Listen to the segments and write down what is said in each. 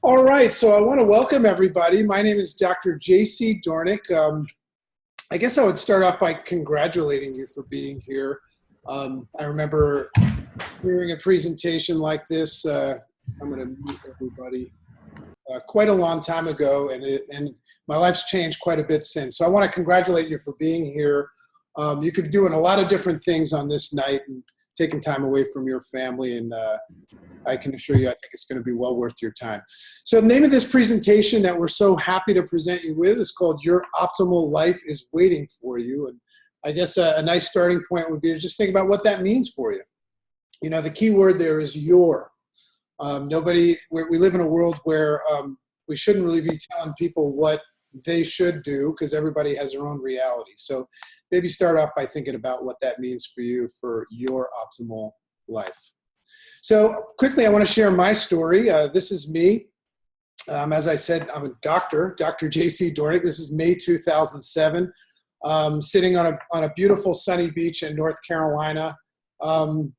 All right, so I want to welcome everybody. My name is Dr. J.C. Dornick. I guess I would start off by congratulating you for being here. I remember hearing a presentation like this. I'm going to meet everybody quite a long time ago, and my life's changed quite a bit since. So I want to congratulate you for being here. You could be doing a lot of different things on this night and taking time away from your family, and I can assure you I think it's going to be well worth your time. So the name of this presentation that we're so happy to present you with is called Your Optimal Life is Waiting for You. And I guess a nice starting point would be to just think about what that means for you. You know, the key word there is your. We live in a world where we shouldn't really be telling people what they should do because everybody has their own reality. So maybe start off by thinking about what that means for you for your optimal life. So quickly, I want to share my story. This is me. As I said, I'm a doctor, Dr. J.C. Dornick. This is May 2007, sitting on a beautiful sunny beach in North Carolina,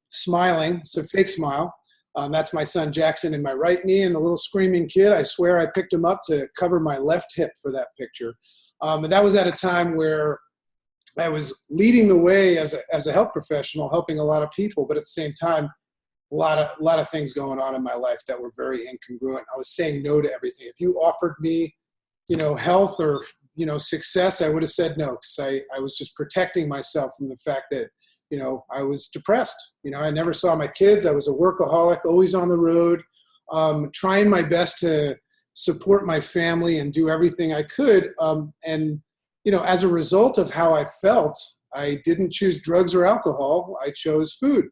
smiling. It's a fake smile. That's my son Jackson in my right knee, and the little screaming kid. I swear I picked him up to cover my left hip for that picture. And that was at a time where I was leading the way as a health professional, helping a lot of people, but at the same time, a lot of things going on in my life that were very incongruent. I was saying no to everything. If you offered me, health or, success, I would have said no, because I was just protecting myself from the fact that, I was depressed. I never saw my kids. I was a workaholic, always on the road, trying my best to support my family and do everything I could. As a result of how I felt, I didn't choose drugs or alcohol. I chose food,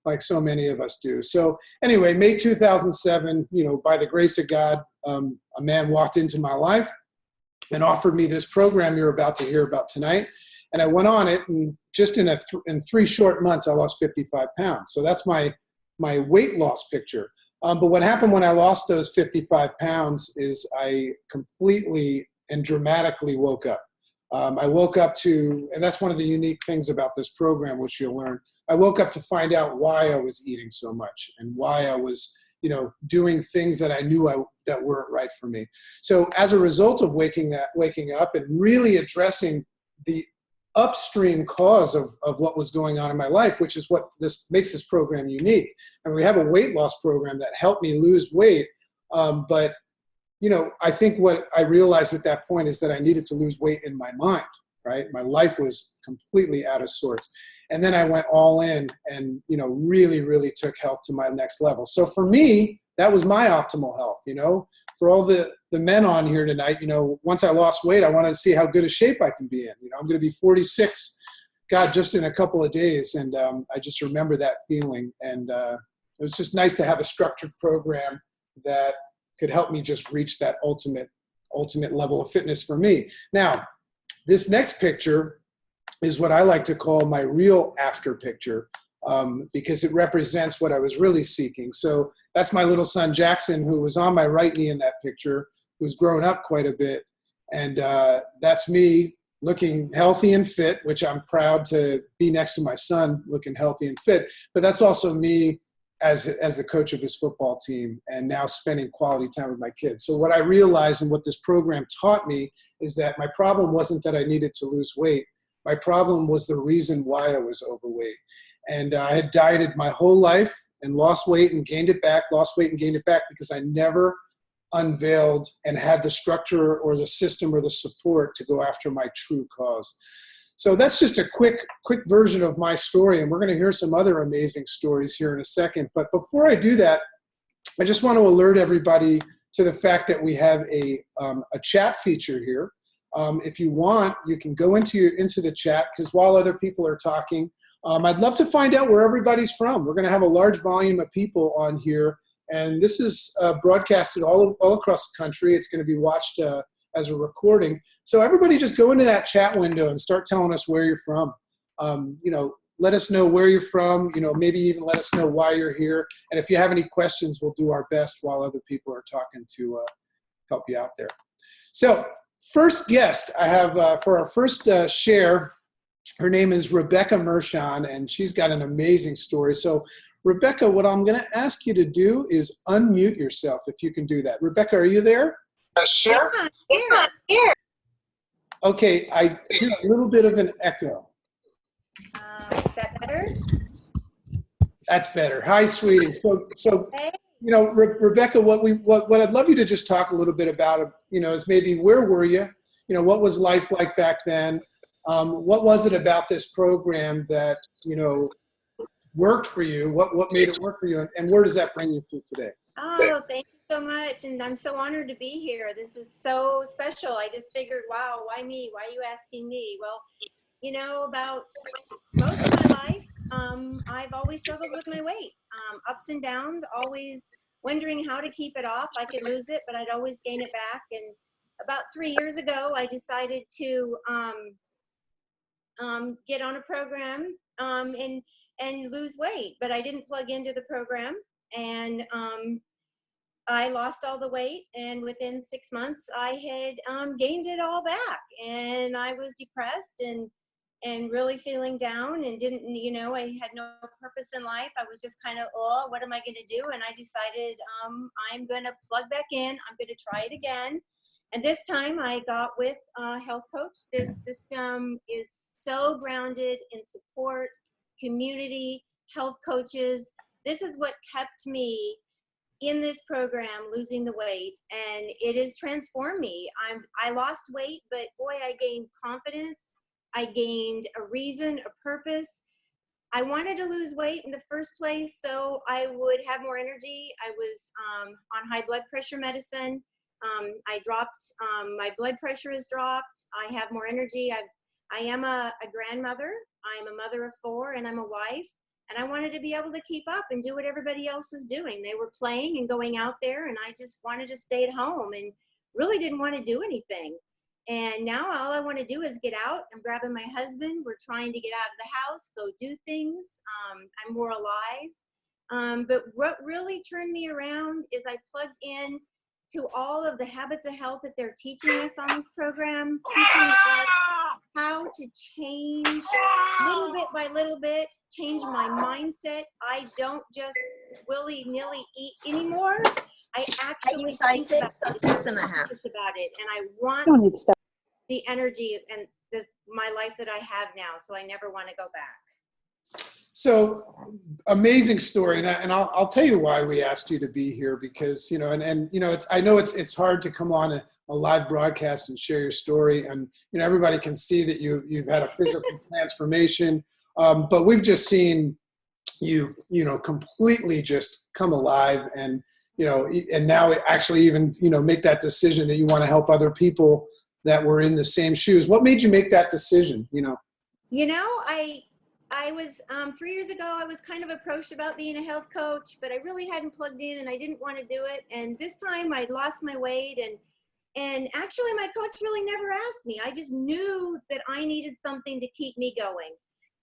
like so many of us do. So anyway, May 2007, by the grace of God, a man walked into my life and offered me this program you're about to hear about tonight. And I went on it, and just in 3 short months, I lost 55 pounds. So that's my weight loss picture. But what happened when I lost those 55 pounds is I completely and dramatically woke up. I woke up to, and that's one of the unique things about this program, which you'll learn. I woke up to find out why I was eating so much and why I was, doing things that I knew that weren't right for me. So as a result of waking up and really addressing the upstream cause of what was going on in my life, which is what makes this program unique. And we have a weight loss program that helped me lose weight. But I think what I realized at that point is that I needed to lose weight in my mind, right? My life was completely out of sorts. And then I went all in and, really, really took health to my next level. So for me, that was my optimal health, For all the men on here tonight, once I lost weight, I wanted to see how good a shape I can be in. I'm going to be 46, God, just in a couple of days. And I just remember that feeling. And it was just nice to have a structured program that could help me just reach that ultimate level of fitness for me. Now, this next picture is what I like to call my real after picture, because it represents what I was really seeking. So that's my little son, Jackson, who was on my right knee in that picture, who's grown up quite a bit. And that's me looking healthy and fit, which I'm proud to be next to my son looking healthy and fit. But that's also me as the coach of his football team and now spending quality time with my kids. So what I realized and what this program taught me is that my problem wasn't that I needed to lose weight. My problem was the reason why I was overweight. And I had dieted my whole life and lost weight and gained it back, lost weight and gained it back because I never unveiled and had the structure or the system or the support to go after my true cause. So that's just a quick version of my story, and we're going to hear some other amazing stories here in a second. But before I do that, I just want to alert everybody to the fact that we have a chat feature here. If you want, you can go into the chat, because while other people are talking, I'd love to find out where everybody's from. We're going to have a large volume of people on here, and this is broadcasted all across the country. It's going to be watched as a recording. So everybody just go into that chat window and start telling us where you're from. Let us know where you're from, maybe even let us know why you're here. And if you have any questions, we'll do our best while other people are talking to help you out there. So first guest I have for our first share, her name is Rebecca Mershon, and she's got an amazing story. So Rebecca, what I'm going to ask you to do is unmute yourself, if you can do that. Rebecca, are you there? Sure. Yeah, here. Okay, I hear a little bit of an echo. Is that better? That's better. Hi, sweetie. So Hey. you know, Rebecca, what I'd love you to just talk a little bit about, you know, is maybe where were you? You know, what was life like back then? What was it about this program that, you know, worked for you? What made it work for you? And where does that bring you to today? Oh, thank you so much. And I'm so honored to be here. This is so special. I just figured, wow, why me? Why are you asking me? Well, you know, about most of my life, I've always struggled with my weight. Ups and downs, always wondering how to keep it off. I could lose it, but I'd always gain it back. And about 3 years ago, I decided to get on a program and lose weight, but I didn't plug into the program. And I lost all the weight, and within 6 months, I had gained it all back. And I was depressed and really feeling down, and didn't, you know, I had no purpose in life. I was just kind of, oh, what am I going to do? And I decided I'm going to plug back in. I'm going to try it again. And this time I got with a health coach. This system is so grounded in support, community, health coaches. This is what kept me in this program, losing the weight, and it has transformed me. I lost weight, but boy, I gained confidence. I gained a reason, a purpose. I wanted to lose weight in the first place so I would have more energy. I was on high blood pressure medicine. I dropped, my blood pressure has dropped. I have more energy. I am a grandmother. I'm a mother of 4, and I'm a wife. And I wanted to be able to keep up and do what everybody else was doing. They were playing and going out there, and I just wanted to stay at home and really didn't want to do anything. And now all I want to do is get out. I'm grabbing my husband. We're trying to get out of the house, go do things. I'm more alive. But what really turned me around is I plugged in to all of the habits of health that they're teaching us on this program, teaching us how to change little bit by little bit, change my mindset. I don't just willy-nilly eat anymore. I actually size think 6, about so 6 and a half. about it, and I want Don't need stuff. the energy and my life that I have now, so I never want to go back. So amazing story, and I'll tell you why we asked you to be here, because, you know, and you know, I know it's hard to come on a live broadcast and share your story, and, you know, everybody can see that you've had a physical transformation, but we've just seen you know, completely just come alive, and, you know, and now actually even, you know, make that decision that you want to help other people that were in the same shoes. What made you make that decision? You know, I was 3 years ago, I was kind of approached about being a health coach, but I really hadn't plugged in and I didn't want to do it. And this time I'd lost my weight, and actually my coach really never asked me. I just knew that I needed something to keep me going.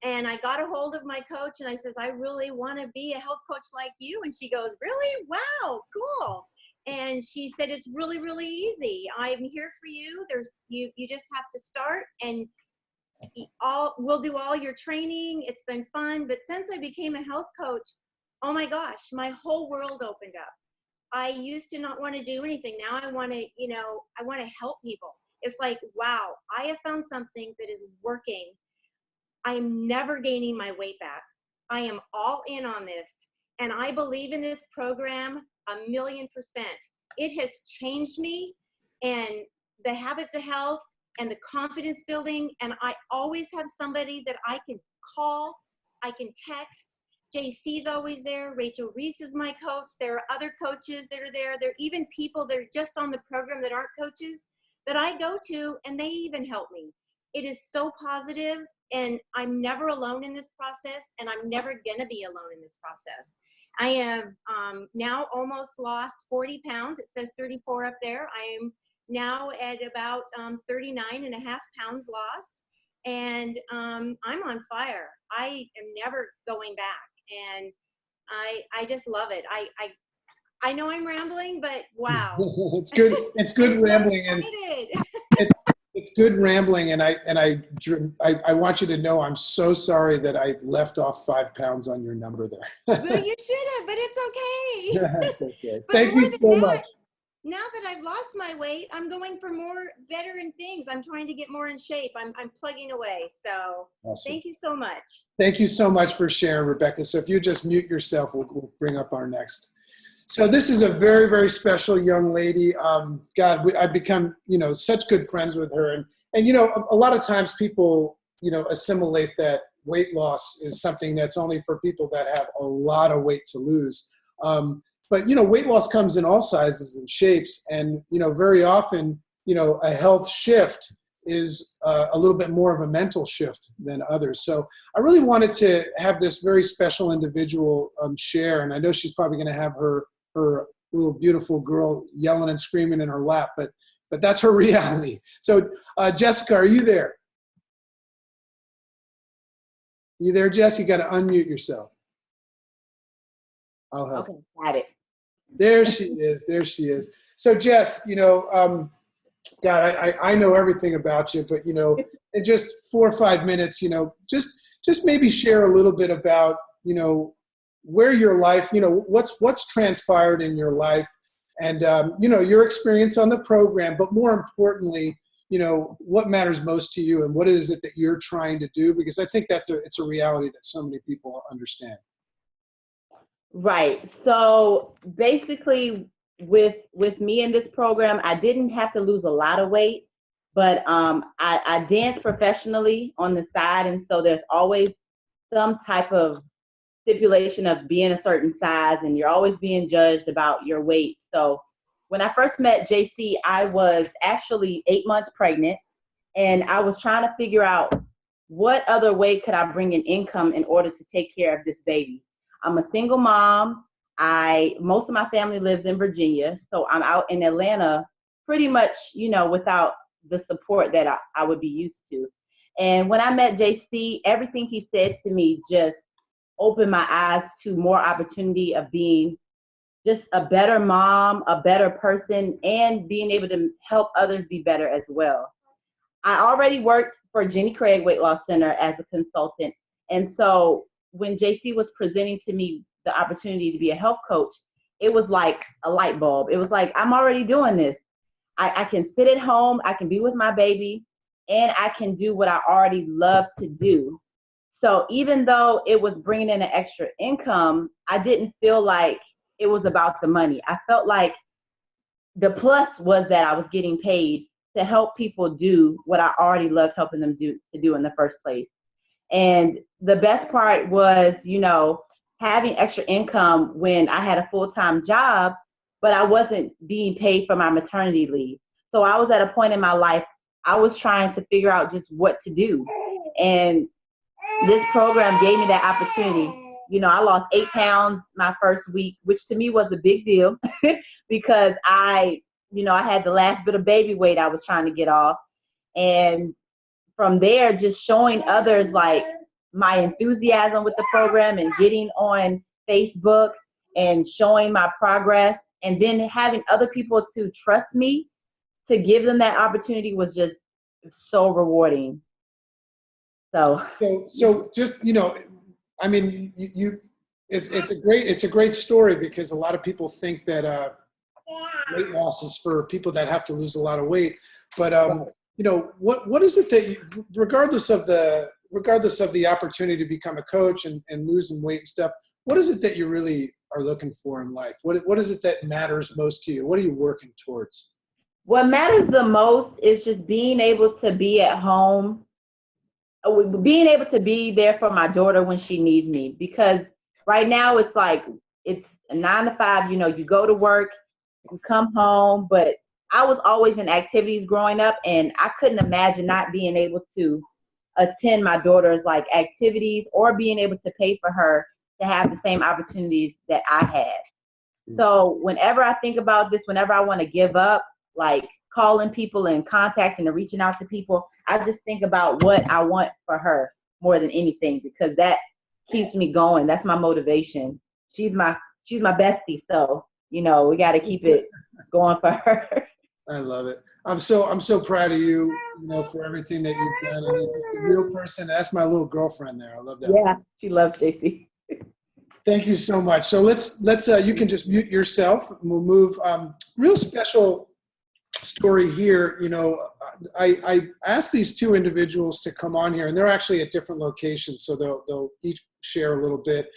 And I got a hold of my coach and I says, I really want to be a health coach like you. And she goes, really? Wow, cool. And she said, it's really, really easy. I'm here for you. You just have to start, and we'll do all your training. It's been fun. But since I became a health coach, oh my gosh, my whole world opened up. I used to not want to do anything. Now I want to, you know, I want to help people. It's like, wow, I have found something that is working. I'm never gaining my weight back. I am all in on this. And I believe in this program 1,000,000%. It has changed me, and the habits of health and the confidence building. And I always have somebody that I can call, I can text. JC's always there. Rachel Reese is my coach. There are other coaches that are there. There are even people that are just on the program that aren't coaches that I go to, and they even help me. It is so positive, and I'm never alone in this process, and I'm never gonna be alone in this process. I am now almost lost 40 pounds. It says 34 up there. I am now at about 39 and a half pounds lost, and I'm on fire. I am never going back, and I just love it. I know I'm rambling, but wow. it's good. It's good I'm rambling, so and excited. it's good rambling, and I want you to know I'm so sorry that I left off 5 pounds on your number there. Well, you should have, but it's okay. That's okay. But Thank more you than so that, much. now that I've lost my weight, I'm going for more better in things. I'm trying to get more in shape. I'm plugging away. So Awesome. thank you so much. Thank you so much for sharing, Rebecca. So if you just mute yourself, we'll bring up our next. So this is a very, very special young lady. I've become, such good friends with her. And a lot of times people, assimilate that weight loss is something that's only for people that have a lot of weight to lose. But weight loss comes in all sizes and shapes. And, very often, a health shift is a little bit more of a mental shift than others. So I really wanted to have this very special individual share. And I know she's probably going to have her little beautiful girl yelling and screaming in her lap, but that's her reality. So Jessica, are you there? You there, Jess? You got to unmute yourself. I'll help. Okay, got it. There she is. There she is. So Jess, God, I know everything about you, but in just 4 or 5 minutes, just maybe share a little bit about, where your life, what's transpired in your life, and your experience on the program, but more importantly, what matters most to you and what is it that you're trying to do? Because I think it's a reality that so many people understand. Right. So basically with me in this program, I didn't have to lose a lot of weight, but I dance professionally on the side. And so there's always some type of stipulation of being a certain size, and you're always being judged about your weight. So when I first met JC, I was actually 8 months pregnant, and I was trying to figure out what other way could I bring in income in order to take care of this baby. I'm a single mom. Most of my family lives in Virginia, so I'm out in Atlanta pretty much, without the support that I would be used to. And when I met JC, everything he said to me just opened my eyes to more opportunity of being just a better mom, a better person, and being able to help others be better as well. I already worked for Jenny Craig Weight Loss Center as a consultant. And so when JC was presenting to me the opportunity to be a health coach, it was like a light bulb. It was like, I'm already doing this. I can sit at home, I can be with my baby, and I can do what I already love to do. So even though it was bringing in an extra income, I didn't feel like it was about the money. I felt like the plus was that I was getting paid to help people do what I already loved helping them do in the first place. And the best part was, having extra income when I had a full-time job, but I wasn't being paid for my maternity leave. So I was at a point in my life, I was trying to figure out just what to do. And this program gave me that opportunity. I lost 8 pounds my first week, which to me was a big deal because I had the last bit of baby weight I was trying to get off. And from there, just showing others like my enthusiasm with the program and getting on Facebook and showing my progress, and then having other people to trust me to give them that opportunity was just so rewarding. So just, I mean, it's a great story, because a lot of people think that weight loss is for people that have to lose a lot of weight. But what is it that regardless of the opportunity to become a coach and losing weight and stuff, what is it that you really are looking for in life? What is it that matters most to you? What are you working towards? What matters the most is just being able to be at home, being able to be there for my daughter when she needs me. Because right now it's like, it's a 9 to 5, you go to work, you come home, but I was always in activities growing up, and I couldn't imagine not being able to attend my daughter's like activities or being able to pay for her to have the same opportunities that I had. So whenever I think about this, whenever I want to give up, like calling people and contacting and reaching out to people, I just think about what I want for her more than anything, because that keeps me going. That's my motivation. She's my bestie. So, we got to keep it going for her. I love it. I'm so proud of you, for everything that you've done. I mean, just a real person. That's my little girlfriend there. I love that. Yeah, she loves JC. Thank you so much. So let's you can just mute yourself. We'll move. Real special story here. I asked these two individuals to come on here, and they're actually at different locations, so they'll each share a little bit.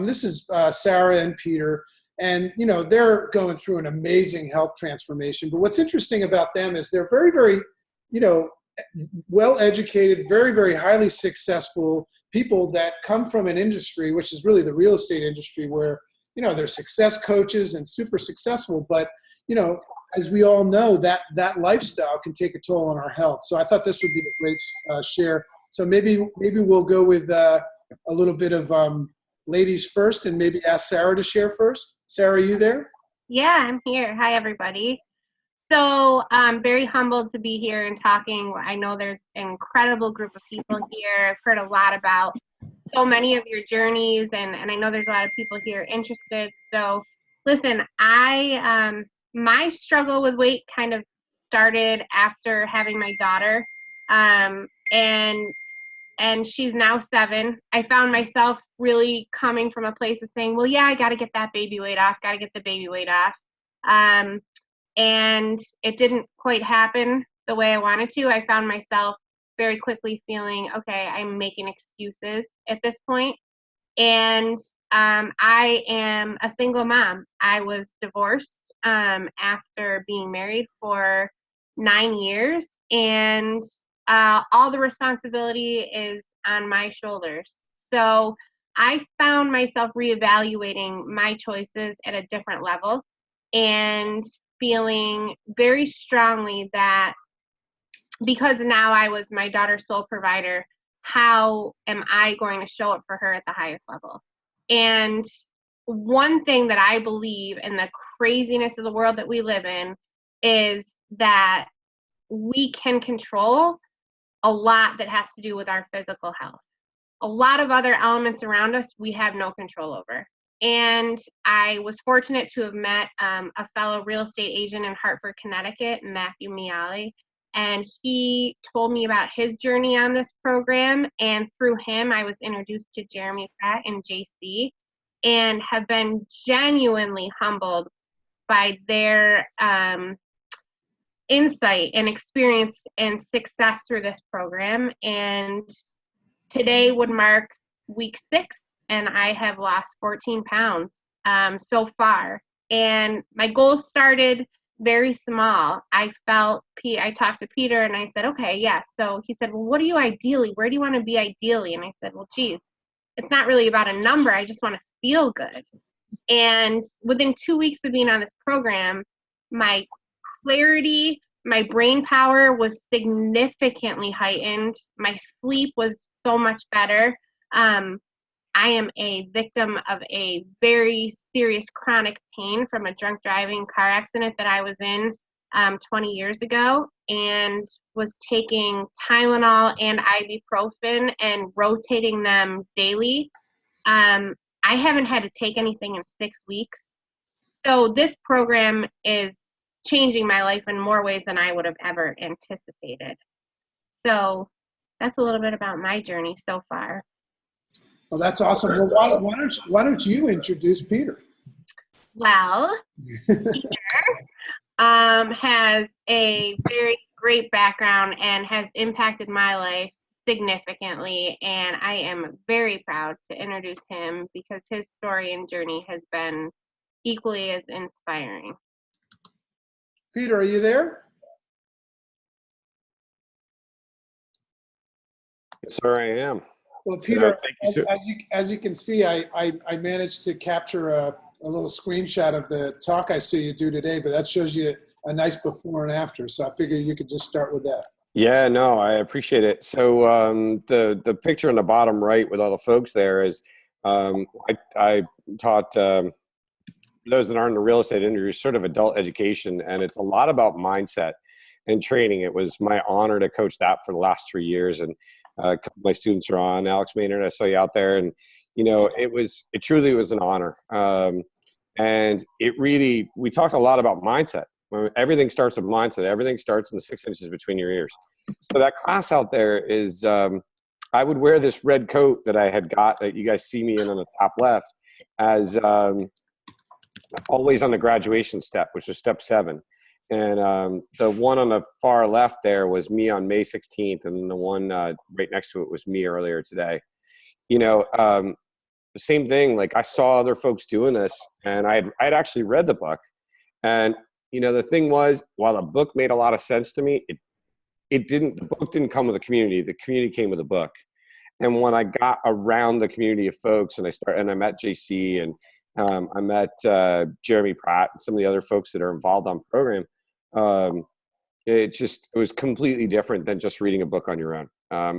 This is Sarah and Peter, and they're going through an amazing health transformation. But what's interesting about them is they're very, very, well educated, very, very highly successful people that come from an industry, which is really the real estate industry, where they're success coaches and super successful, but as we all know, that lifestyle can take a toll on our health. So I thought this would be a great share. So maybe we'll go with a little bit of ladies first, and maybe ask Sarah to share first. Sarah, are you there? Yeah, I'm here. Hi, everybody. So I'm very humbled to be here and talking. I know there's an incredible group of people here. I've heard a lot about so many of your journeys, and I know there's a lot of people here interested. So listen, my struggle with weight kind of started after having my daughter, and she's now 7. I found myself really coming from a place of saying, well, yeah, I got to get that baby weight off, got to get the baby weight off. And it didn't quite happen the way I wanted to. I found myself very quickly feeling, okay, I'm making excuses at this point. And I am a single mom. I was divorced after being married for 9 years, and all the responsibility is on my shoulders. So I found myself reevaluating my choices at a different level and feeling very strongly that because now I was my daughter's sole provider, how am I going to show up for her at the highest level? And one thing that I believe in the craziness of the world that we live in is that we can control a lot that has to do with our physical health. A lot of other elements around us we have no control over. And I was fortunate to have met a fellow real estate agent in Hartford, Connecticut, Matthew Miali, and he told me about his journey on this program. And through him, I was introduced to Jeremy Pratt and JC, and have been genuinely humbled by their insight and experience and success through this program. And today would mark week 6, and I have lost 14 pounds so far. And my goals started very small. I talked to Peter and I said, okay, yes. So he said, well, what do you ideally, where do you want to be ideally? And I said, well, geez, it's not really about a number. I just want to feel good. And within 2 weeks of being on this program, my clarity, my brain power was significantly heightened. My sleep was so much better. I am a victim of a very serious chronic pain from a drunk driving car accident that I was in 20 years ago, and was taking Tylenol and ibuprofen and rotating them daily. I haven't had to take anything in 6 weeks. So this program is changing my life in more ways than I would have ever anticipated. So that's a little bit about my journey so far. Well, that's awesome. Well, why don't you introduce Peter? Well, Peter has a very great background and has impacted my life significantly, and I am very proud to introduce him because his story and journey has been equally as inspiring. Peter, are you there? Sir, I am. Well, Peter, thank you, sir. as you can see, I managed to capture a little screenshot of the talk I see you do today, but that shows you a nice before and after. So I figured you could just start with that. Yeah, no, I appreciate it. So the picture on the bottom right with all the folks there is I taught those that aren't in the real estate industry sort of adult education, and it's a lot about mindset and training. It was my honor to coach that for the last 3 years, and a couple of my students are on. Alex Maynard, I saw you out there, and it truly was an honor. And we talked a lot about mindset, Everything starts with mindset. Everything starts in the 6 inches between your ears. So that class out there is, I would wear this red coat that I had got that you guys see me in on the top left as always on the graduation step, which was step 7. And the one on the far left there was me on May 16th. And then the one right next to it was me earlier today. You know, the same thing, like I saw other folks doing this, and I'd actually read the book. And, you know, the thing was, while the book made a lot of sense to me, the book didn't come with the community came with the book. And when I got around the community of folks and I met JC and I met Jeremy Pratt and some of the other folks that are involved on program, it was completely different than just reading a book on your own.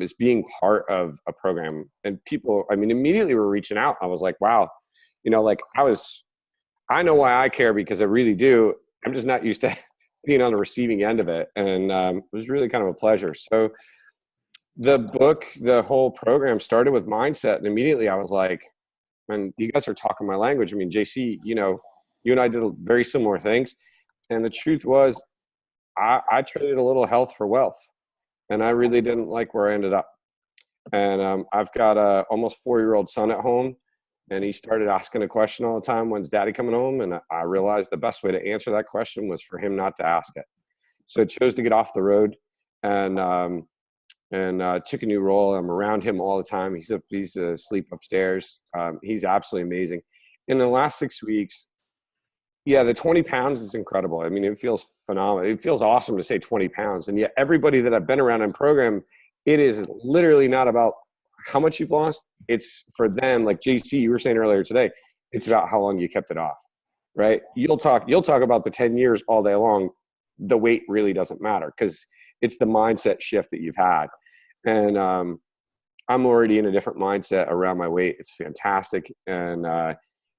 Is being part of a program. And people, I mean, immediately were reaching out. I was like, wow, you know, like I know why I care, because I really do. I'm just not used to being on the receiving end of it. And it was really kind of a pleasure. So the book, the whole program started with mindset. And immediately I was like, and you guys are talking my language. I mean, JC, you know, you and I did very similar things. And the truth was, I traded a little health for wealth. And I really didn't like where I ended up. And I've got a almost 4-year-old son at home, and he started asking a question all the time, when's daddy coming home? And I realized the best way to answer that question was for him not to ask it. So I chose to get off the road and took a new role. I'm around him all the time. He's asleep upstairs. He's absolutely amazing. In the last 6 weeks, yeah, the 20 pounds is incredible. I mean, it feels phenomenal. It feels awesome to say 20 pounds. And yet everybody that I've been around in program, it is literally not about how much you've lost. It's for them, like JC, you were saying earlier today, it's about how long you kept it off, right? You'll talk about the 10 years all day long. The weight really doesn't matter because it's the mindset shift that you've had. And I'm already in a different mindset around my weight. It's fantastic. And,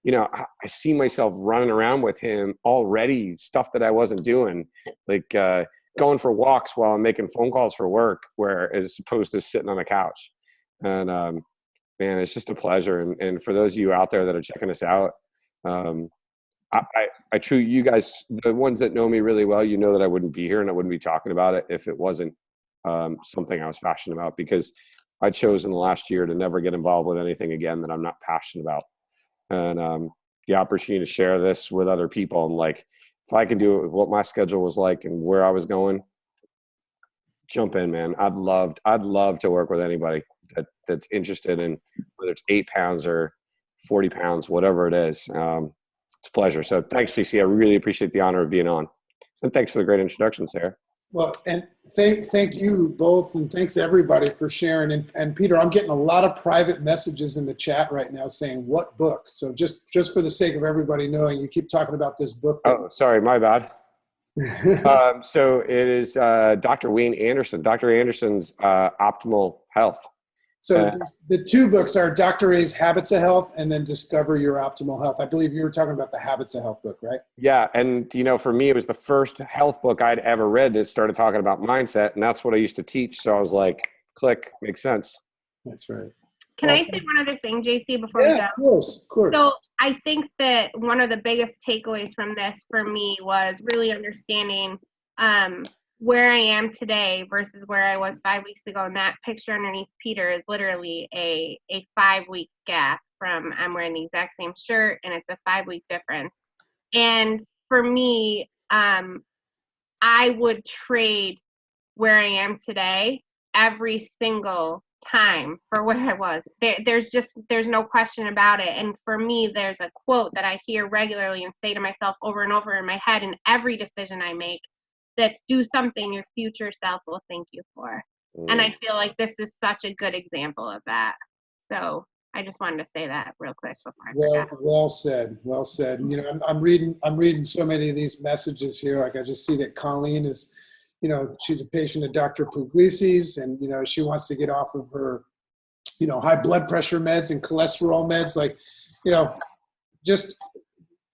you know, I see myself running around with him already, stuff that I wasn't doing, like going for walks while I'm making phone calls for work, as opposed to sitting on a couch. And man, it's just a pleasure. And for those of you out there that are checking us out, I truly, you guys, the ones that know me really well, you know that I wouldn't be here and I wouldn't be talking about it if it wasn't something I was passionate about, because I chose in the last year to never get involved with anything again that I'm not passionate about. And the opportunity to share this with other people, I'm like, if I can do it with what my schedule was like and where I was going, jump in, man. I'd love to work with anybody that's interested in whether it's 8 pounds or 40 pounds, whatever it is. It's a pleasure. So thanks, JC. I really appreciate the honor of being on. And thanks for the great introduction, Sarah. Well, and thank you both, and thanks everybody for sharing. And Peter, I'm getting a lot of private messages in the chat right now saying, what book? So just for the sake of everybody knowing, you keep talking about this book. Oh, sorry, my bad. So it is Dr. Wayne Anderson. Dr. Anderson's Optimal Health. So the 2 books are Dr. A's Habits of Health and then Discover Your Optimal Health. I believe you were talking about the Habits of Health book, right? Yeah. And, you know, for me, it was the first health book I'd ever read that started talking about mindset. And that's what I used to teach. So I was like, click, makes sense. That's right. Can I say one other thing, JC, before we go? Of course. So I think that one of the biggest takeaways from this for me was really understanding where I am today versus where I was 5 weeks ago. And that picture underneath Peter is literally a 5-week gap from I'm wearing the exact same shirt, and it's a 5-week difference. And for me, I would trade where I am today every single time for where I was. There's no question about it. And for me, there's a quote that I hear regularly and say to myself over and over in my head in every decision I make. That's do something your future self will thank you for. And I feel like this is such a good example of that. So I just wanted to say that real quick before I forgot. Well said. Well said. You know, I'm reading so many of these messages here. Like I just see that Colleen is, you know, she's a patient of Dr. Puglisi's, and, you know, she wants to get off of her, you know, high blood pressure meds and cholesterol meds. Like, you know, just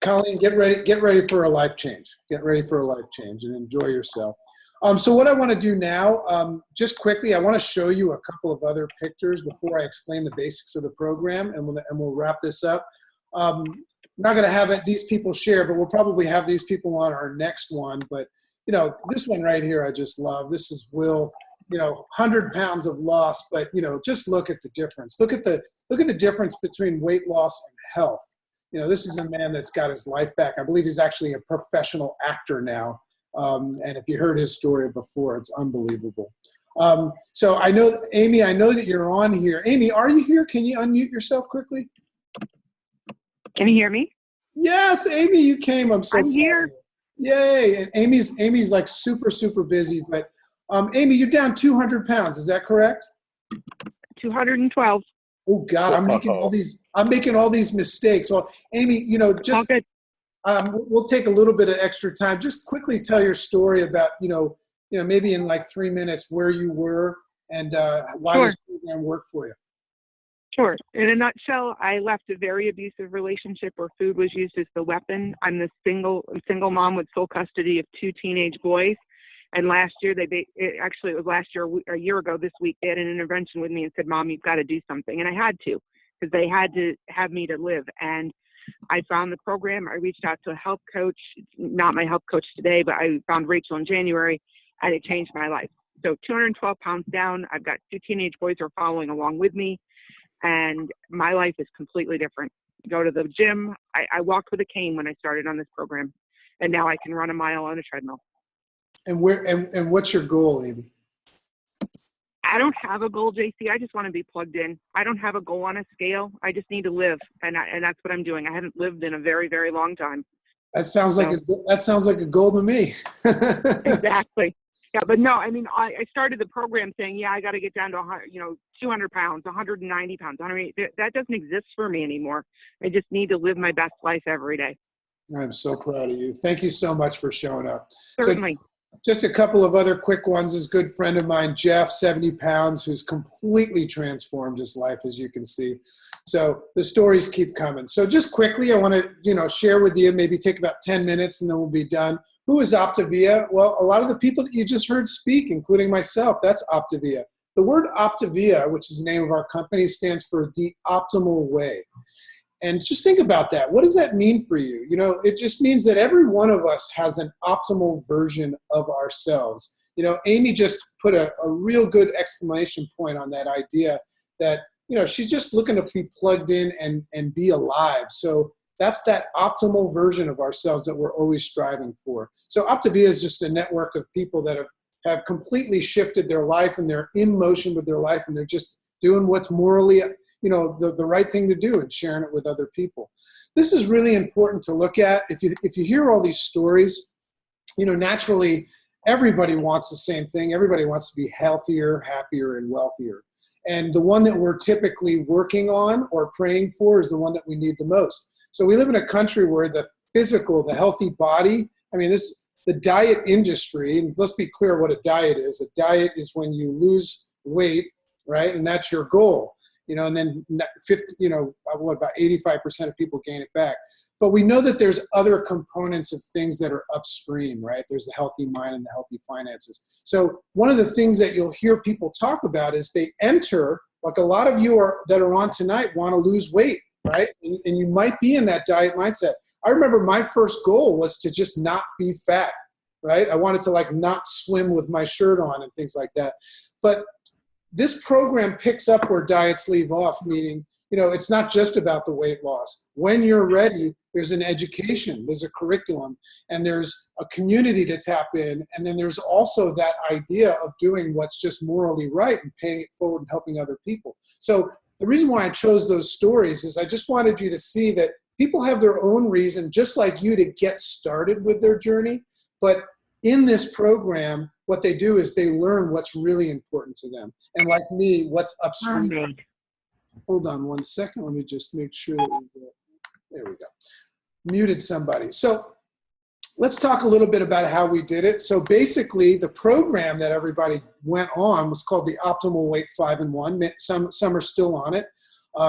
Colleen, get ready for a life change. Get ready for a life change and enjoy yourself. So what I want to do now, just quickly, I want to show you a couple of other pictures before I explain the basics of the program, and we'll wrap this up. not going to have these people share, but we'll probably have these people on our next one. But, you know, this one right here, I just love. This is Will, you know, 100 pounds of loss, but, you know, just look at the difference. Look at the difference between weight loss and health. You know, this is a man that's got his life back. I believe he's actually a professional actor now. And if you heard his story before, it's unbelievable. So I know, Amy, I know that you're on here. Amy, are you here? Can you unmute yourself quickly? Can you hear me? Yes, Amy, you came. I'm so I'm here. Yay. And Amy's like super, super busy. But Amy, you're down 200 pounds. Is that correct? 212. Oh God, I'm making all these mistakes. Well, Amy, you know, All good. we'll take a little bit of extra time. Just quickly tell your story about, you know, maybe in like 3 minutes where you were and why Sure. this program worked for you. Sure. In a nutshell, I left a very abusive relationship where food was used as the weapon. I'm the single mom with sole custody of 2 teenage boys. And last year, it was last year, a year ago this week, they had an intervention with me and said, Mom, you've got to do something. And I had to, because they had to have me to live. And I found the program. I reached out to a health coach, not my health coach today, but I found Rachel in January, and it changed my life. So 212 pounds down. I've got 2 teenage boys who are following along with me, and my life is completely different. Go to the gym. I walked with a cane when I started on this program, and now I can run a mile on a treadmill. And what's your goal, Amy? I don't have a goal, JC. I just want to be plugged in. I don't have a goal on a scale. I just need to live, and that's what I'm doing. I haven't lived in a very, very long time. That sounds like a goal to me. Exactly. Yeah, but no, I mean, I started the program saying, yeah, I got to get down to 200 pounds, 190 pounds. That doesn't exist for me anymore. I just need to live my best life every day. I'm so proud of you. Thank you so much for showing up. Certainly. So, just a couple of other quick ones. This good friend of mine, Jeff, 70 pounds, who's completely transformed his life, as you can see. So the stories keep coming. So just quickly, I want to, share with you, maybe take about 10 minutes and then we'll be done. Who is Optavia? Well, a lot of the people that you just heard speak, including myself, that's Optavia. The word Optavia, which is the name of our company, stands for the optimal way. And just think about that. What does that mean for you? It just means that every one of us has an optimal version of ourselves. Amy just put a real good exclamation point on that idea that, she's just looking to be plugged in and be alive. So that's that optimal version of ourselves that we're always striving for. So Optavia is just a network of people that have completely shifted their life, and they're in motion with their life, and they're just doing what's morally the right thing to do and sharing it with other people. This is really important to look at. If you hear all these stories, naturally everybody wants the same thing. Everybody wants to be healthier, happier, and wealthier. And the one that we're typically working on or praying for is the one that we need the most. So we live in a country where the healthy body, the diet industry, and let's be clear what a diet is. A diet is when you lose weight, right? And that's your goal. And then 50, about 85% of people gain it back. But we know that there's other components of things that are upstream, right? There's the healthy mind and the healthy finances. So one of the things that you'll hear people talk about is they enter, like a lot of you that are on tonight want to lose weight, right? And you might be in that diet mindset. I remember my first goal was to just not be fat, right? I wanted to not swim with my shirt on and things like that. But this program picks up where diets leave off, meaning, it's not just about the weight loss. When you're ready, there's an education, there's a curriculum, and there's a community to tap in. And then there's also that idea of doing what's just morally right and paying it forward and helping other people. So the reason why I chose those stories is I just wanted you to see that people have their own reason, just like you, to get started with their journey. But in this program, what they do is they learn what's really important to them. And like me, what's upstream. Hold on one second. Let me just make sure that there we go. Muted somebody. So let's talk a little bit about how we did it. So basically, the program that everybody went on was called the Optimal Weight 5-in-1. Some are still on it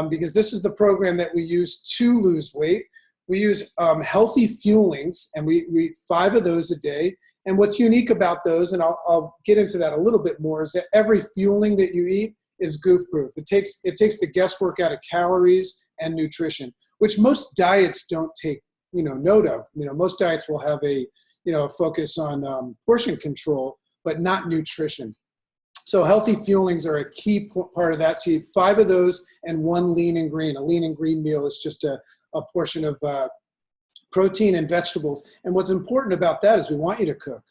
because this is the program that we use to lose weight. We use healthy fuelings, and we eat 5 of those a day. And what's unique about those, and I'll get into that a little bit more, is that every fueling that you eat is goof-proof. It takes the guesswork out of calories and nutrition. which most diets don't take, note of. Most diets will have a focus on portion control, but not nutrition. So healthy fuelings are a key part of that. So you eat 5 of those and 1 lean and green. A lean and green meal is just a portion of protein and vegetables. And what's important about that is we want you to cook.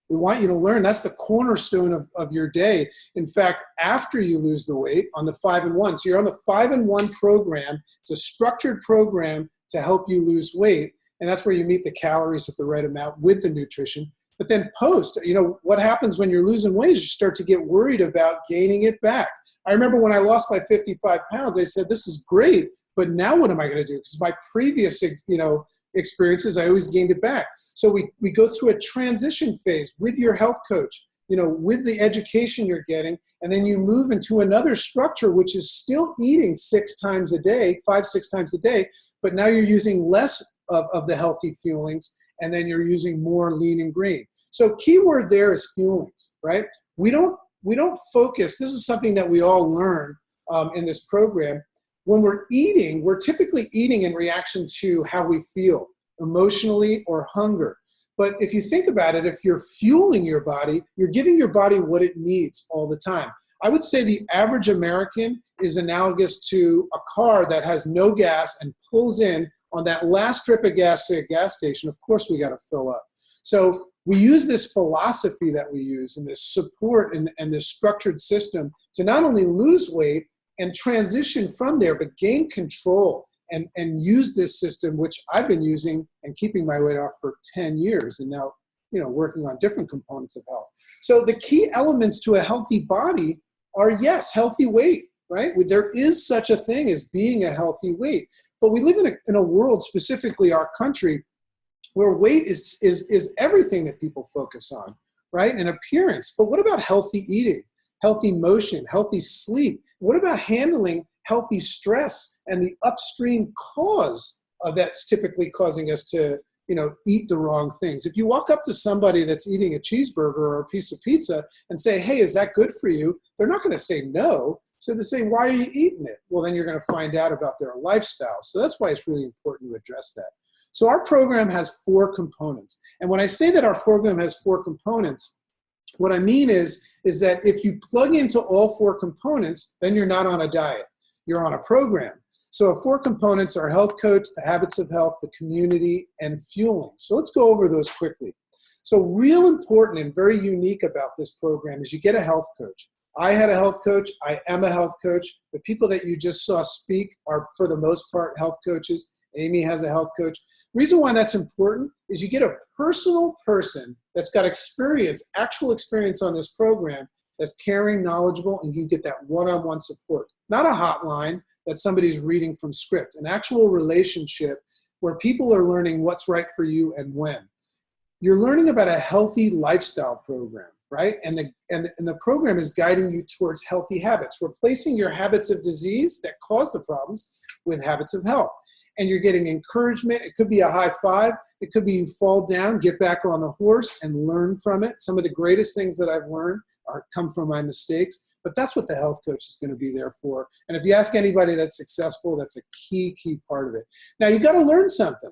We want you to learn. That's the cornerstone of your day. In fact, after you lose the weight on the 5 and 1. So you're on the 5 and 1 program. It's a structured program to help you lose weight. And that's where you meet the calories at the right amount with the nutrition. But then post, what happens when you're losing weight is you start to get worried about gaining it back. I remember when I lost my 55 pounds, I said, this is great, but now what am I going to do? Because my previous, experiences, I always gained it back. So we go through a transition phase with your health coach, with the education you're getting, and then you move into another structure, which is still eating 6 times a day, 5-6 times a day, but now you're using less of the healthy fuelings, and then you're using more lean and green. So keyword there is fuelings, right? We don't focus. This is something that we all learn in this program. When we're eating, we're typically eating in reaction to how we feel emotionally or hunger. But if you think about it, if you're fueling your body, you're giving your body what it needs all the time. I would say the average American is analogous to a car that has no gas and pulls in on that last drip of gas to a gas station. Of course, we got to fill up. So we use this philosophy that we use and this support and this structured system to not only lose weight and transition from there, but gain control and use this system, which I've been using and keeping my weight off for 10 years and now, working on different components of health. So the key elements to a healthy body are, yes, healthy weight, right? There is such a thing as being a healthy weight, but we live in a world, specifically our country, where weight is everything that people focus on, right? And appearance. But what about healthy eating, healthy motion, healthy sleep? What about handling healthy stress and the upstream cause that's typically causing us to, eat the wrong things? If you walk up to somebody that's eating a cheeseburger or a piece of pizza and say, hey, is that good for you? They're not going to say no. So they say, why are you eating it? Well, then you're going to find out about their lifestyle. So that's why it's really important to address that. So our program has 4 components. And when I say that our program has 4 components, what I mean is that if you plug into all 4 components, then you're not on a diet. You're on a program. So 4 components are health coach, the habits of health, the community, and fueling. So let's go over those quickly. So real important and very unique about this program is you get a health coach. I had a health coach. I am a health coach. The people that you just saw speak are, for the most part, health coaches. Amy has a health coach. The reason why that's important is you get a personal person that's got experience, actual experience on this program, that's caring, knowledgeable, and you get that one-on-one support. Not a hotline that somebody's reading from script, an actual relationship where people are learning what's right for you and when. You're learning about a healthy lifestyle program, right? And the program is guiding you towards healthy habits, replacing your habits of disease that cause the problems with habits of health. And you're getting encouragement. It could be a high five. It could be you fall down, get back on the horse, and learn from it. Some of the greatest things that I've learned come from my mistakes. But that's what the health coach is going to be there for. And if you ask anybody that's successful, that's a key part of it. Now, you got to learn something.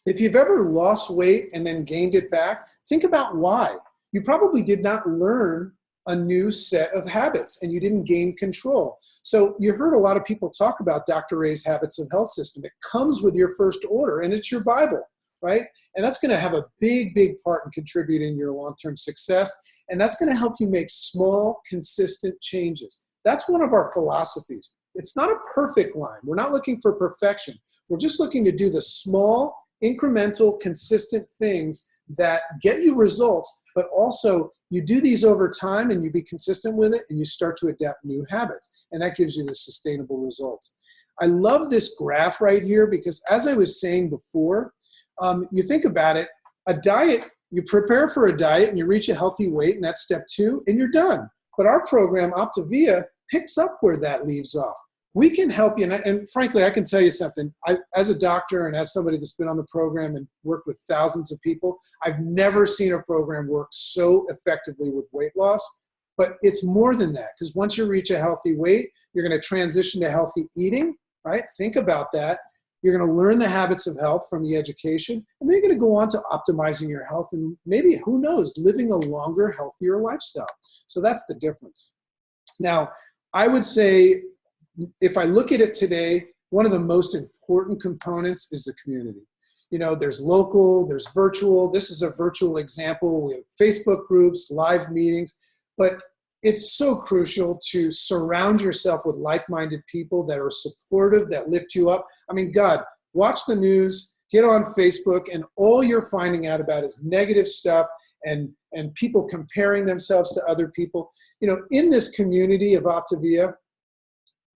If you've ever lost weight and then gained it back, think about why. You probably did not learn a new set of habits and you didn't gain control. So you heard a lot of people talk about Dr. Ray's habits of health system. It comes with your first order and it's your Bible, right? And that's going to have a big part in contributing your long-term success. And that's going to help you make small, consistent changes. That's one of our philosophies. It's not a perfect line. We're not looking for perfection. We're just looking to do the small, incremental, consistent things that get you results, but also you do these over time and you be consistent with it and you start to adapt new habits. And that gives you the sustainable results. I love this graph right here because as I was saying before, you think about it, a diet, you prepare for a diet and you reach a healthy weight and that's step 2 and you're done. But our program, Optavia, picks up where that leaves off. We can help you. And frankly, I can tell you something. As a doctor and as somebody that's been on the program and worked with thousands of people, I've never seen a program work so effectively with weight loss. But it's more than that because once you reach a healthy weight, you're going to transition to healthy eating, right? Think about that. You're going to learn the habits of health from the education, and then you're going to go on to optimizing your health and maybe, who knows, living a longer, healthier lifestyle. So that's the difference. Now, I would say, if I look at it today, one of the most important components is the community. You know, there's local, there's virtual. This is a virtual example. We have Facebook groups, live meetings, but it's so crucial to surround yourself with like-minded people that are supportive, that lift you up. I mean, God, watch the news, get on Facebook, and all you're finding out about is negative stuff and people comparing themselves to other people. You know, in this community of Optavia,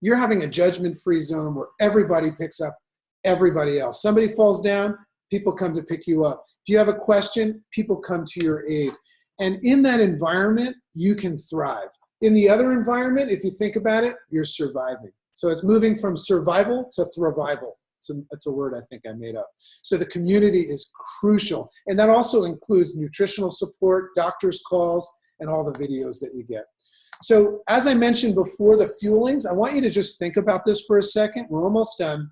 you're having a judgment-free zone where everybody picks up everybody else. Somebody falls down, people come to pick you up. If you have a question, people come to your aid. And in that environment, you can thrive. In the other environment, if you think about it, you're surviving. So it's moving from survival to thrival. That's a word I think I made up. So the community is crucial. And that also includes nutritional support, doctor's calls, and all the videos that you get. So as I mentioned before, the fuelings, I want you to just think about this for a second. We're almost done.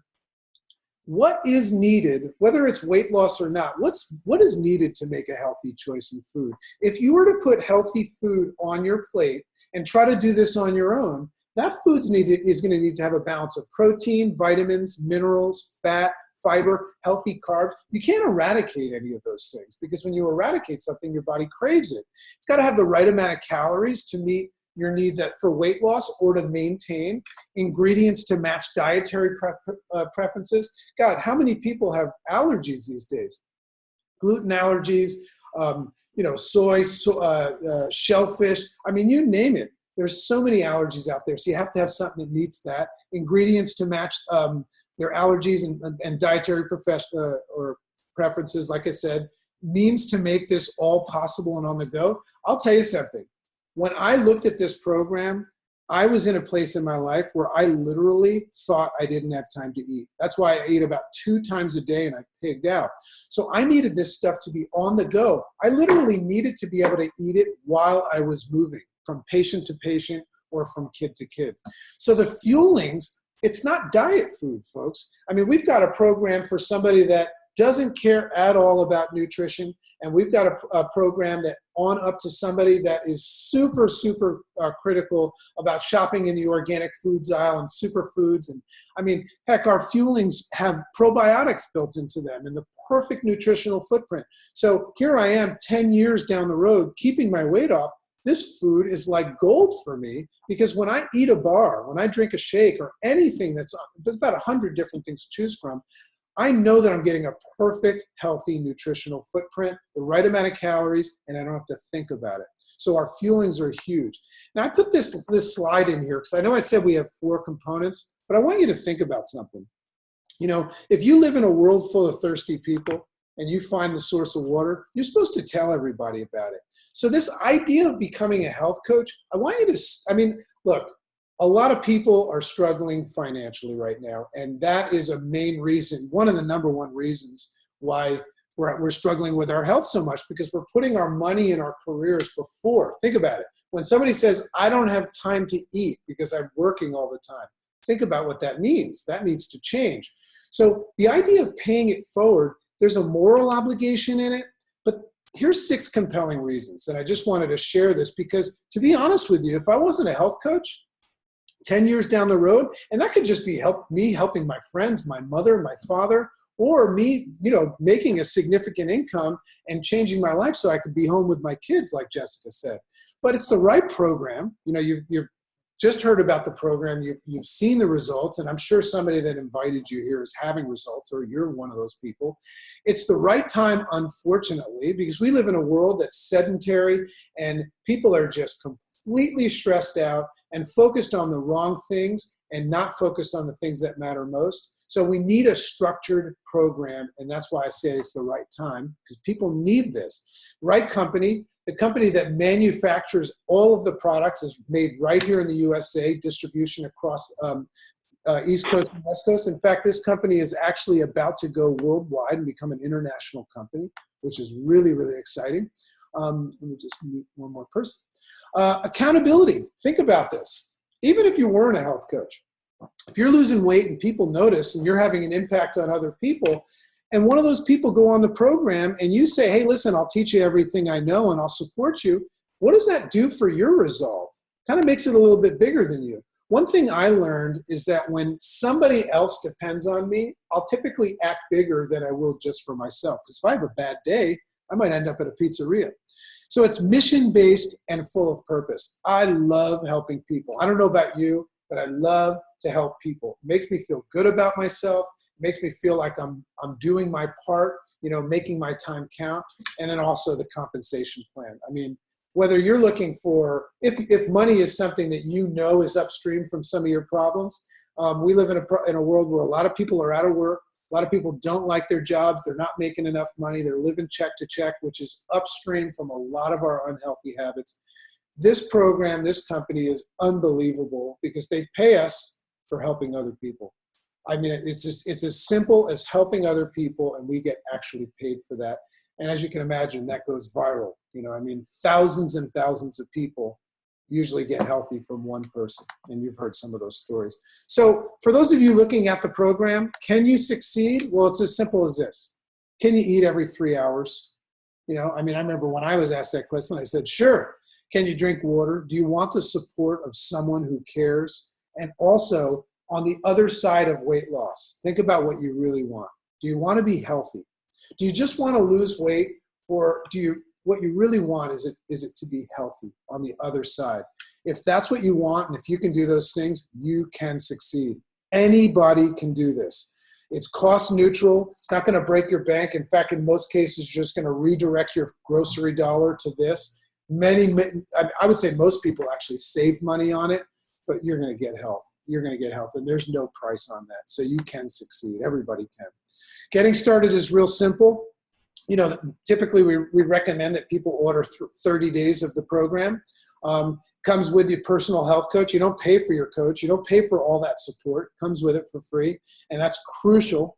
What is needed, whether it's weight loss or not, what is needed to make a healthy choice in food? If you were to put healthy food on your plate and try to do this on your own, that food's needed is going to need to have a balance of protein, vitamins, minerals, fat, fiber, healthy carbs. You can't eradicate any of those things, because when you eradicate something, your body craves it. It's got to have the right amount of calories to meet your needs for weight loss or to maintain, ingredients to match dietary preferences. God, how many people have allergies these days? Gluten allergies, soy, shellfish. I mean, you name it. There's so many allergies out there. So you have to have something that meets that. Ingredients to match their allergies and dietary preferences, like I said, means to make this all possible and on the go. I'll tell you something. When I looked at this program, I was in a place in my life where I literally thought I didn't have time to eat. That's why I ate about 2 times a day and I pigged out. So I needed this stuff to be on the go. I literally needed to be able to eat it while I was moving from patient to patient or from kid to kid. So the fuelings, it's not diet food, folks. I mean, we've got a program for somebody that doesn't care at all about nutrition, and we've got a program that on up to somebody that is super, super critical about shopping in the organic foods aisle and superfoods. And I mean, heck, our fuelings have probiotics built into them and the perfect nutritional footprint. So here I am 10 years down the road, keeping my weight off. This food is like gold for me, because when I eat a bar, when I drink a shake or anything there's about 100 different things to choose from, I know that I'm getting a perfect, healthy nutritional footprint, the right amount of calories, and I don't have to think about it. So our fuelings are huge. Now I put this slide in here because I know I said we have 4 components, but I want you to think about something. You know, if you live in a world full of thirsty people and you find the source of water, you're supposed to tell everybody about it. So this idea of becoming a health coach, I want you to, look, a lot of people are struggling financially right now, and that is a main reason, one of the number one reasons why we're struggling with our health so much, because we're putting our money in our careers before. Think about it. When somebody says, I don't have time to eat because I'm working all the time, think about what that means. That needs to change. So the idea of paying it forward, there's a moral obligation in it, but here's 6 compelling reasons. And I just wanted to share this because, to be honest with you, if I wasn't a health coach, 10 years down the road, and that could just be me helping my friends, my mother, my father, or me, making a significant income and changing my life so I could be home with my kids, like Jessica said. But it's the right program. You've just heard about the program. You've seen the results, and I'm sure somebody that invited you here is having results, or you're one of those people. It's the right time, unfortunately, because we live in a world that's sedentary, and people are just completely stressed out and focused on the wrong things and not focused on the things that matter most. So we need a structured program, and that's why I say it's the right time, because people need this. Right company, the company that manufactures all of the products, is made right here in the USA, distribution across East Coast and West Coast. In fact, this company is actually about to go worldwide and become an international company, which is really, really exciting. Let me just mute one more person. Accountability. Think about this. Even if you weren't a health coach, if you're losing weight and people notice and you're having an impact on other people, and one of those people go on the program and you say, hey, listen, I'll teach you everything I know and I'll support you, what does that do for your resolve? Kind of makes it a little bit bigger than you. One thing I learned is that when somebody else depends on me, I'll typically act bigger than I will just for myself. Because if I have a bad day, I might end up at a pizzeria. So it's mission-based and full of purpose. I love helping people. I don't know about you, but I love to help people. It makes me feel good about myself. It makes me feel like I'm doing my part, making my time count, and then also the compensation plan. I mean, whether you're looking for, if money is something that is upstream from some of your problems, we live in a world where a lot of people are out of work. A lot of people don't like their jobs. They're not making enough money. They're living check to check, which is upstream from a lot of our unhealthy habits. This program, this company is unbelievable because they pay us for helping other people. I mean, it's as simple as helping other people, and we get actually paid for that. And as you can imagine, that goes viral. Thousands and thousands of people usually get healthy from one person. And you've heard some of those stories. So for those of you looking at the program, can you succeed? Well, it's as simple as this. Can you eat every 3 hours? I remember when I was asked that question, I said, sure. Can you drink water? Do you want the support of someone who cares? And also, on the other side of weight loss, think about what you really want. Do you want to be healthy? Do you just want to lose weight, or what you really want is it to be healthy on the other side? If that's what you want, and if you can do those things, you can succeed. Anybody can do this. It's cost neutral. It's not going to break your bank. In fact, in most cases, you're just going to redirect your grocery dollar to this. I would say most people actually save money on it, but you're going to get health. You're going to get health, and there's no price on that. So you can succeed. Everybody can. Getting started is real simple. Typically we recommend that people order 30 days of the program. Comes with your personal health coach. You don't pay for your coach. You don't pay for all that support. Comes with it for free, and that's crucial.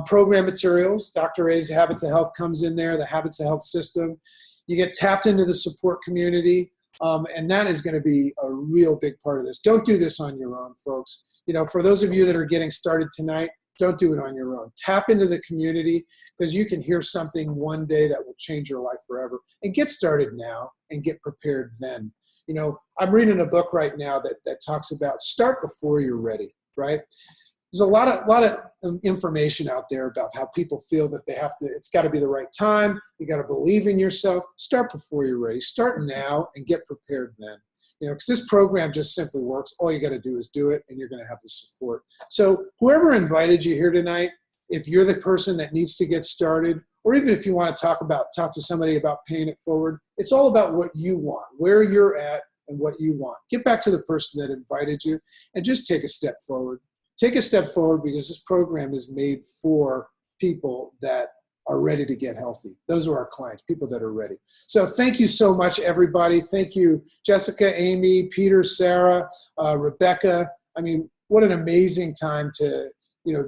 Program materials, Dr. A's Habits of Health comes in there, the Habits of Health system. You get tapped into the support community, and that is going to be a real big part of this. Don't do this on your own, folks. For those of you that are getting started tonight, don't do it on your own. Tap into the community, because you can hear something one day that will change your life forever. And get started now and get prepared then. I'm reading a book right now that talks about start before you're ready, right? There's a lot of information out there about how people feel that it's got to be the right time. You got to believe in yourself. Start before you're ready. Start now and get prepared then. Because this program just simply works. All you got to do is do it, and you're going to have the support. So whoever invited you here tonight, if you're the person that needs to get started, or even if you want to talk to somebody about paying it forward, it's all about what you want, where you're at, and what you want. Get back to the person that invited you, and just take a step forward. Take a step forward, because this program is made for people that are ready to get healthy. Those are our clients, people that are ready. So thank you so much, everybody. Thank you, Jessica, Amy, Peter, Sarah, Rebecca. What an amazing time to,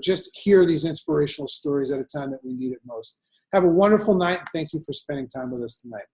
just hear these inspirational stories at a time that we need it most. Have a wonderful night, and thank you for spending time with us tonight.